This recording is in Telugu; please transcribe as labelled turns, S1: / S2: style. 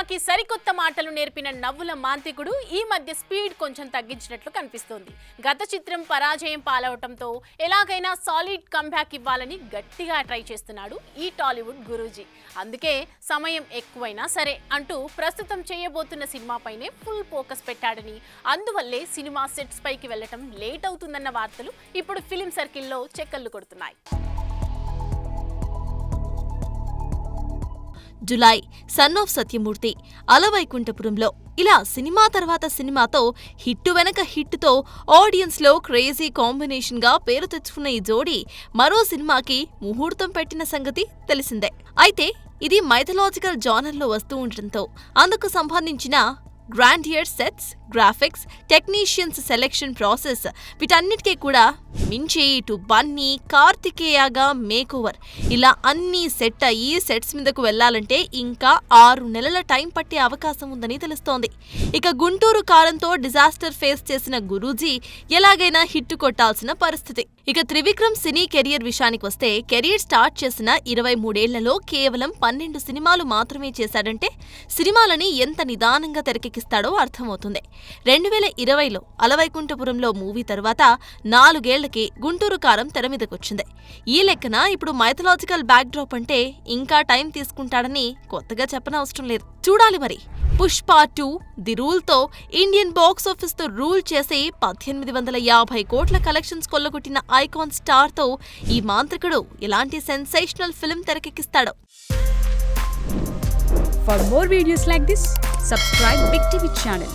S1: సినిమాకి సరికొత్త మాటలు నేర్పిన నవ్వుల మాంత్రికుడు ఈ మధ్య స్పీడ్ కొంచెం తగ్గించినట్లు కనిపిస్తోంది. గత చిత్రం పరాజయం పాలవటంతో ఎలాగైనా సాలిడ్ కంబ్యాక్ ఇవ్వాలని గట్టిగా ట్రై చేస్తున్నాడు ఈ టాలీవుడ్ గురూజీ. అందుకే సమయం ఎక్కువైనా సరే అంటూ ప్రస్తుతం చేయబోతున్న సినిమాపైనే ఫుల్ ఫోకస్ పెట్టాడని, అందువల్లే సినిమా సెట్స్ పైకి వెళ్లటం లేట్ అవుతుందన్న వార్తలు ఇప్పుడు ఫిలిం సర్కిల్లో చెక్కర్లు కొడుతున్నాయి.
S2: జులై, సన్ ఆఫ్ సత్యమూర్తి, అలవైకుంఠపురంలో ఇలా సినిమా తర్వాత సినిమాతో హిట్టు వెనక హిట్టుతో ఆడియన్స్లో క్రేజీ కాంబినేషన్గా పేరు తెచ్చుకున్న ఈ జోడీ మరో సినిమాకి ముహూర్తం పెట్టిన సంగతి తెలిసిందే. అయితే ఇది మైథలాజికల్ జానర్లో వస్తూ ఉండటంతో అందుకు సంబంధించిన grandeur sets, graphics, technicians selection process వీటన్నిటికీ కూడా మించి ఇటు బన్నీ, కార్తికేయగా మేకోవర్ ఇలా అన్నీ సెట్ అయ్యి సెట్స్ మీదకు వెళ్లాలంటే ఇంకా 6 నెలల టైం పట్టే అవకాశం ఉందని తెలుస్తోంది. ఇక గుంటూరు కారంతో డిజాస్టర్ ఫేస్ చేసిన గురూజీ ఎలాగైనా హిట్టు కొట్టాల్సిన పరిస్థితి. ఇక త్రివిక్రమ్ సినీ కెరియర్ విషయానికి వస్తే కెరియర్ స్టార్ట్ చేసిన 23 ఏళ్లలో కేవలం 12 సినిమాలు మాత్రమే చేశాడంటే సినిమాలని ఎంత నిదానంగా తెరకెక్కిస్తాడో అర్థమవుతుంది. 2020లో అలవైకుంఠపురంలో మూవీ తర్వాత 4 ఏళ్లకి గుంటూరు కారం తెర మీదకొచ్చింది. ఈ లెక్కన ఇప్పుడు మైథలాజికల్ బ్యాక్ డ్రాప్ అంటే ఇంకా టైం తీసుకుంటాడని కొత్తగా చెప్పనవసరం లేదు. చూడాలి మరి. పుష్ప 2 ది రూల్తో ఇండియన్ బాక్స్ ఆఫీస్తో రూల్ చేసి 1850 కోట్ల కలెక్షన్స్ కొల్లగొట్టిన ఐకాన్ స్టార్తో ఈ మాంత్రికుడు ఎలాంటి సెన్సేషనల్ ఫిల్మ్ తెరకెక్కిస్తాడో.
S3: For more videos like this, subscribe Big TV channel.